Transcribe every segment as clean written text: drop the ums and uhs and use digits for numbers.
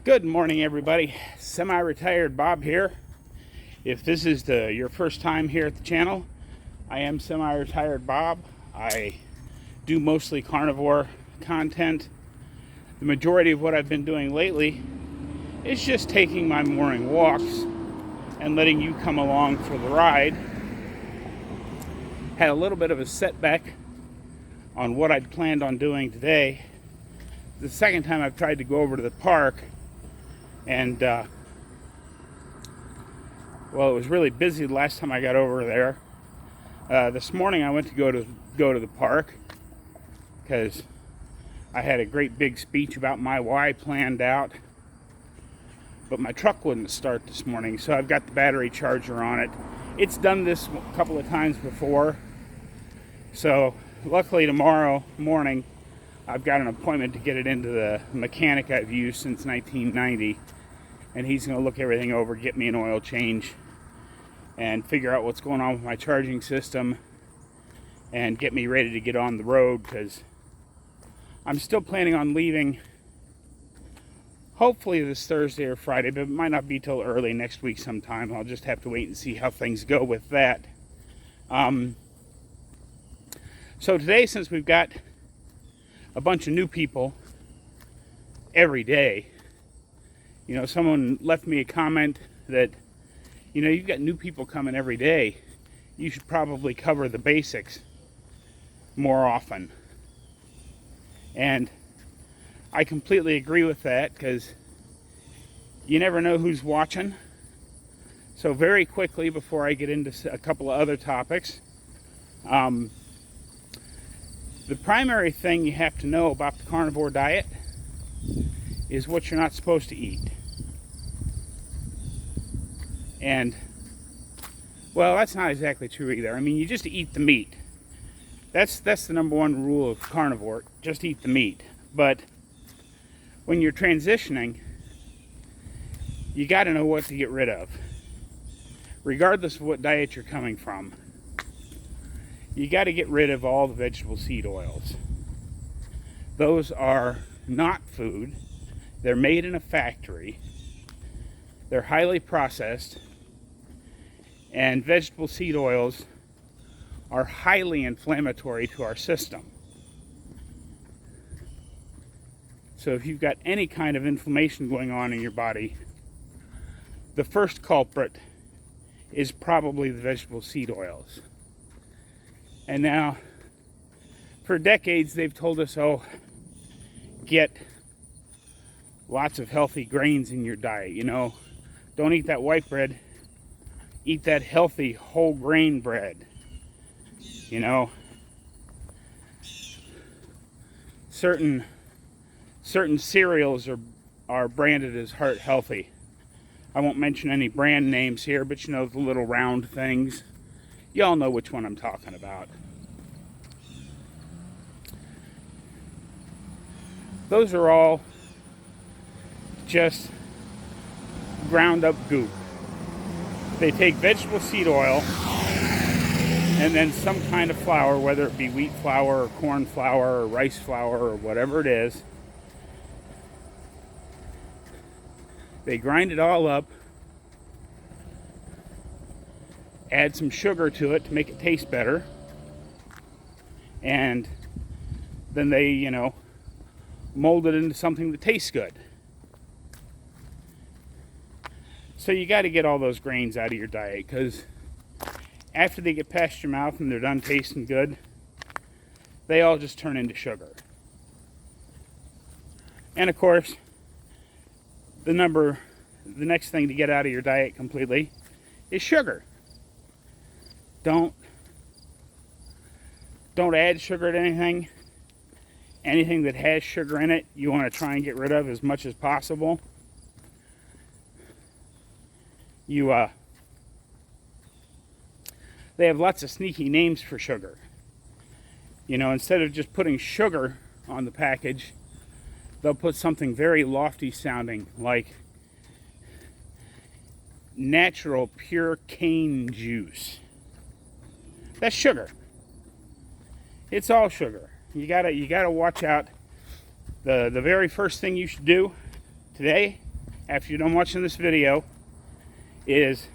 Good morning, everybody. Semi-retired Bob here. If this is your first time here at the channel, I am semi-retired Bob. I do mostly carnivore content. The majority of what I've been doing lately is just taking my morning walks and letting you come along for the ride. Had a little bit of a setback on what I'd planned on doing today. The second time I've tried to go over to the park, and it was really busy the last time I got over there. This morning I went to go to the park because I had a great big speech about my why planned out, but my truck wouldn't start this morning, so I've got the battery charger on it. It's done this a couple of times before, so luckily tomorrow morning I've got an appointment to get it into the mechanic I've used since 1990, and he's going to look everything over, get me an oil change, and figure out what's going on with my charging system, and get me ready to get on the road, because I'm still planning on leaving hopefully this Thursday or Friday, but it might not be till early next week sometime. I'll just have to wait and see how things go with that. So today, since we've got a bunch of new people every day, someone left me a comment that, you've got new people coming every day. You should probably cover the basics more often. And I completely agree with that, because you never know who's watching. So very quickly, before I get into a couple of other topics, the primary thing you have to know about the carnivore diet is what you're not supposed to eat. And, that's not exactly true either. I mean, you just eat the meat. That's the number one rule of carnivore, just eat the meat. But when you're transitioning, you got to know what to get rid of. Regardless of what diet you're coming from, you got to get rid of all the vegetable seed oils. Those are not food. They're made in a factory. They're highly processed. And vegetable seed oils are highly inflammatory to our system. So if you've got any kind of inflammation going on in your body, the first culprit is probably the vegetable seed oils. And now, for decades, they've told us, get lots of healthy grains in your diet. Don't eat that white bread. Eat that healthy whole grain bread. Certain cereals are branded as heart healthy. I won't mention any brand names here, but the little round things. Y'all know which one I'm talking about. Those are all just ground up goop. They take vegetable seed oil and then some kind of flour, whether it be wheat flour or corn flour or rice flour or whatever it is. They grind it all up, add some sugar to it to make it taste better, and then they, mold it into something that tastes good. So you got to get all those grains out of your diet, because after they get past your mouth and they're done tasting good, they all just turn into sugar. And of course, the next thing to get out of your diet completely is sugar. Don't add sugar to anything. Anything that has sugar in it, you want to try and get rid of as much as possible. They have lots of sneaky names for sugar. Instead of just putting sugar on the package, they'll put something very lofty sounding, like natural pure cane juice. That's sugar. It's all sugar. You gotta watch out. The very first thing you should do today after you're done watching this video, is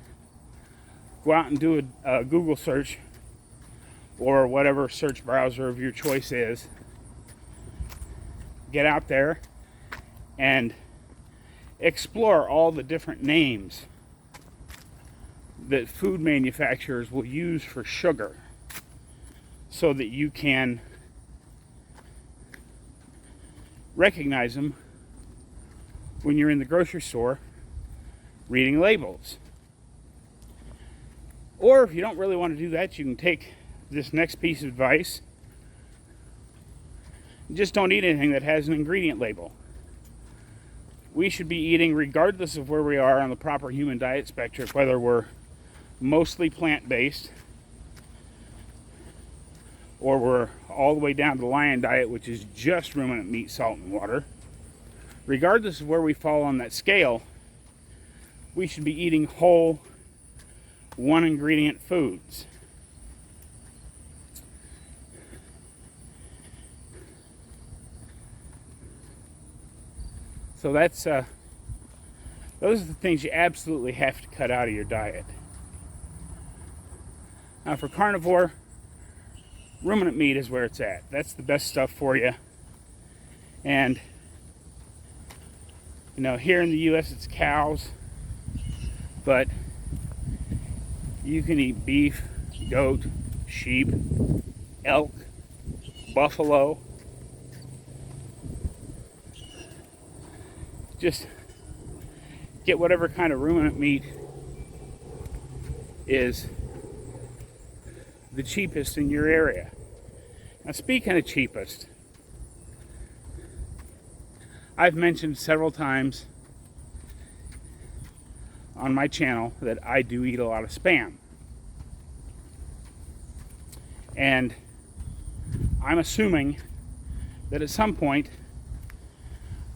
go out and do a Google search or whatever search browser of your choice is. Get out there and explore all the different names that food manufacturers will use for sugar so that you can recognize them when you're in the grocery store reading labels. Or if you don't really want to do that, you can take this next piece of advice. Just don't eat anything that has an ingredient label. We should be eating, regardless of where we are on the proper human diet spectrum, whether we're mostly plant-based or we're all the way down to the lion diet, which is just ruminant meat, salt, and water. Regardless of where we fall on that scale, we should be eating whole, one-ingredient foods. So that's those are the things you absolutely have to cut out of your diet. Now for carnivore, ruminant meat is where it's at. That's the best stuff for you. And you know, here in the US it's cows, but you can eat beef, goat, sheep, elk, buffalo. Just get whatever kind of ruminant meat is the cheapest in your area. Now, speaking of cheapest, I've mentioned several times on my channel that I do eat a lot of Spam. And I'm assuming that at some point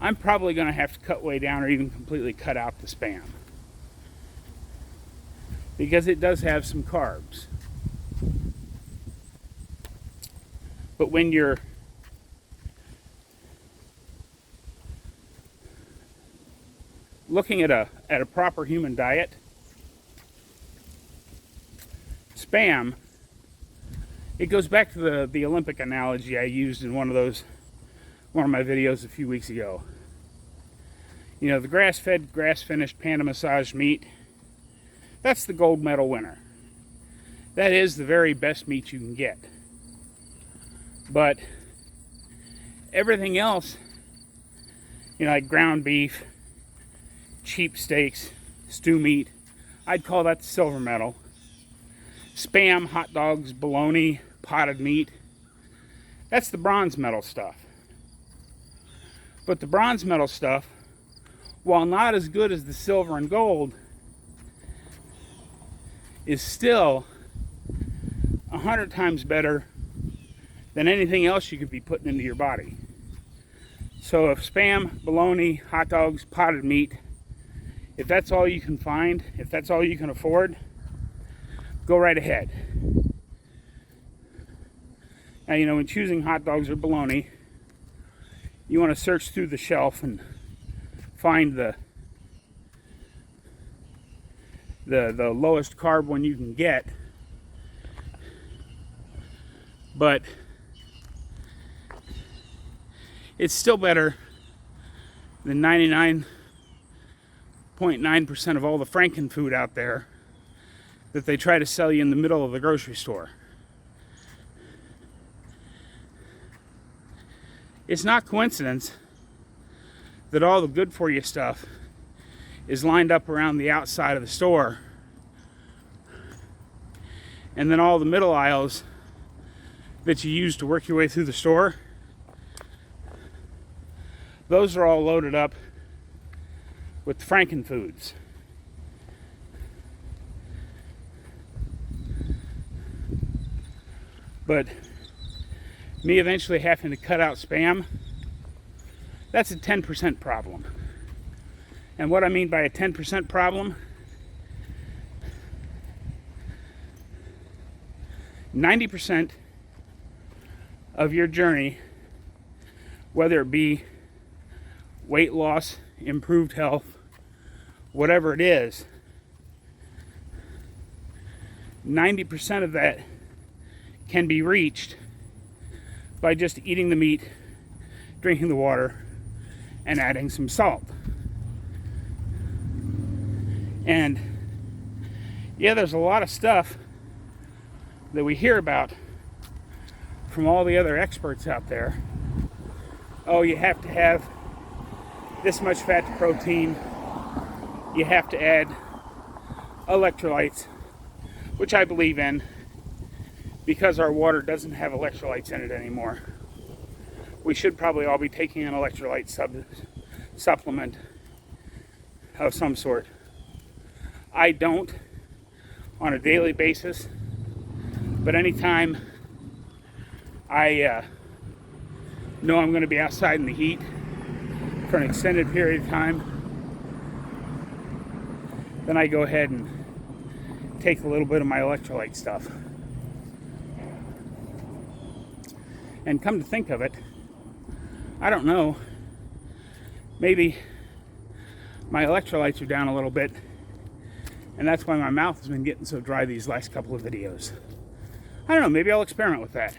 I'm probably going to have to cut way down or even completely cut out the Spam, because it does have some carbs. But when you're looking at a proper human diet, Spam, it goes back to the Olympic analogy I used in one of my videos a few weeks ago. You know, the grass-fed, grass-finished, panda massage meat, that's the gold medal winner. That is the very best meat you can get. But everything else, you know, like ground beef, cheap steaks, stew meat, I'd call that the silver medal. Spam, hot dogs, bologna, potted meat, that's the bronze medal stuff. But the bronze medal stuff, while not as good as the silver and gold, is still 100 times better than anything else you could be putting into your body. So if Spam, bologna, hot dogs, potted meat, if that's all you can find, if that's all you can afford, go right ahead. Now, you know, when choosing hot dogs or bologna, you want to search through the shelf and find the lowest carb one you can get. But it's still better than 99.9% of all the Franken food out there that they try to sell you in the middle of the grocery store. It's not coincidence that all the good for you stuff is lined up around the outside of the store, and then all the middle aisles that you use to work your way through the store, those are all loaded up with Franken foods. But me eventually having to cut out Spam, that's a 10% problem. And what I mean by a 10% problem, 90% of your journey, whether it be weight loss, improved health, whatever it is, 90% of that can be reached by just eating the meat, drinking the water, and adding some salt. And yeah, there's a lot of stuff that we hear about from all the other experts out there. Oh, you have to have this much fat to protein. You have to add electrolytes, which I believe in, because our water doesn't have electrolytes in it anymore. We should probably all be taking an electrolyte supplement of some sort. I don't on a daily basis, but anytime I know I'm going to be outside in the heat for an extended period of time, then I go ahead and take a little bit of my electrolyte stuff. And come to think of it, I don't know, maybe my electrolytes are down a little bit, and that's why my mouth has been getting so dry these last couple of videos. I don't know, maybe I'll experiment with that.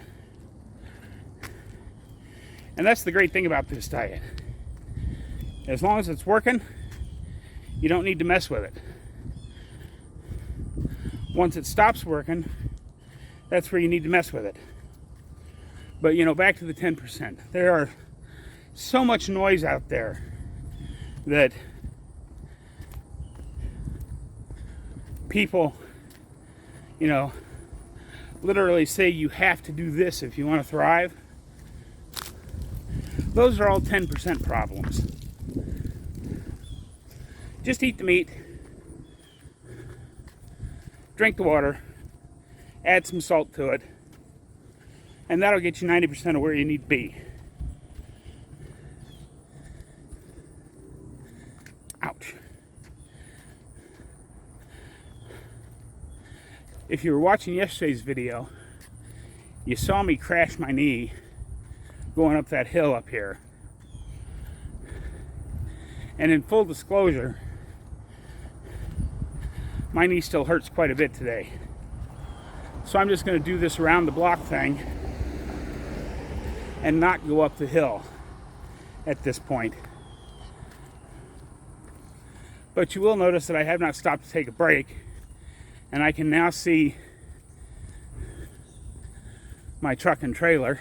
And that's the great thing about this diet. As long as it's working, you don't need to mess with it. Once it stops working, that's where you need to mess with it. But back to the 10%. There are so much noise out there that people, literally say you have to do this if you want to thrive. Those are all 10% problems. Just eat the meat, drink the water, add some salt to it, and that'll get you 90% of where you need to be. Ouch. If you were watching yesterday's video, you saw me crash my knee going up that hill up here. And in full disclosure, my knee still hurts quite a bit today. So I'm just going to do this around the block thing and not go up the hill at this point. But you will notice that I have not stopped to take a break, and I can now see my truck and trailer.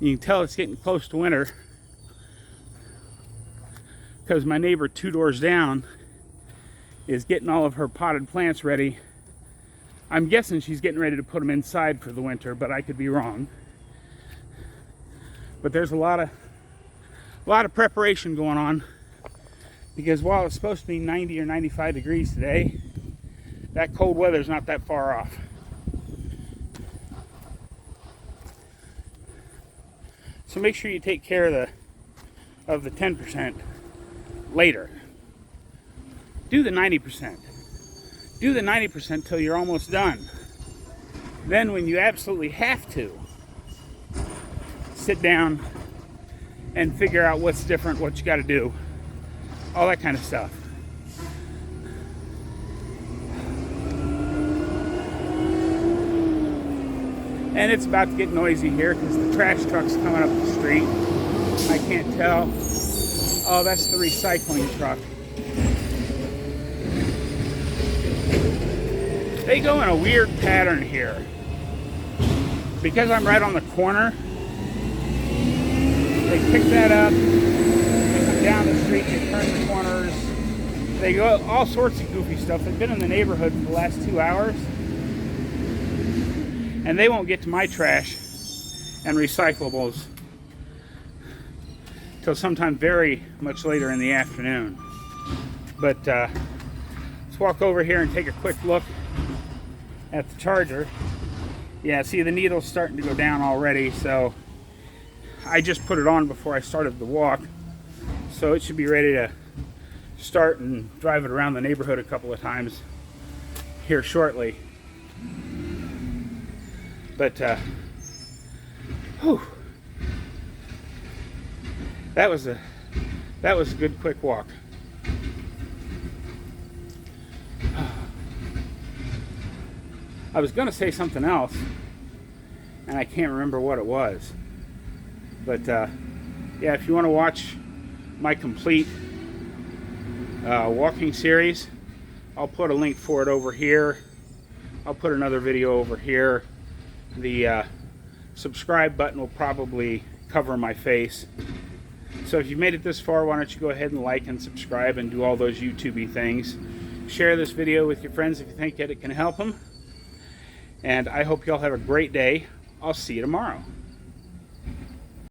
You can tell it's getting close to winter because my neighbor 2 doors down is getting all of her potted plants ready. I'm guessing she's getting ready to put them inside for the winter, but I could be wrong. But there's a lot of preparation going on, because while it's supposed to be 90 or 95 degrees today, that cold weather's not that far off. So make sure you take care of the 10% later. Do the 90%. Do the 90% till you're almost done. Then when you absolutely have to, sit down and figure out what's different, what you got to do, all that kind of stuff. And it's about to get noisy here because the trash truck's coming up the street. I can't tell. Oh, that's the recycling truck. They go in a weird pattern here. Because I'm right on the corner, they pick that up, they come down the street, they turn the corners, they go all sorts of goofy stuff. They've been in the neighborhood for the last 2 hours, and they won't get to my trash and recyclables till sometime very much later in the afternoon. But let's walk over here and take a quick look at the charger. Yeah, see, the needle's starting to go down already, so I just put it on before I started the walk, so it should be ready to start and drive it around the neighborhood a couple of times here shortly. But whew, that was a good quick walk. I was going to say something else, and I can't remember what it was. But yeah, if you want to watch my complete walking series, I'll put a link for it over here. I'll put another video over here. The subscribe button will probably cover my face. So if you've made it this far, why don't you go ahead and like and subscribe and do all those YouTube-y things. Share this video with your friends if you think that it can help them. And I hope you all have a great day. I'll see you tomorrow.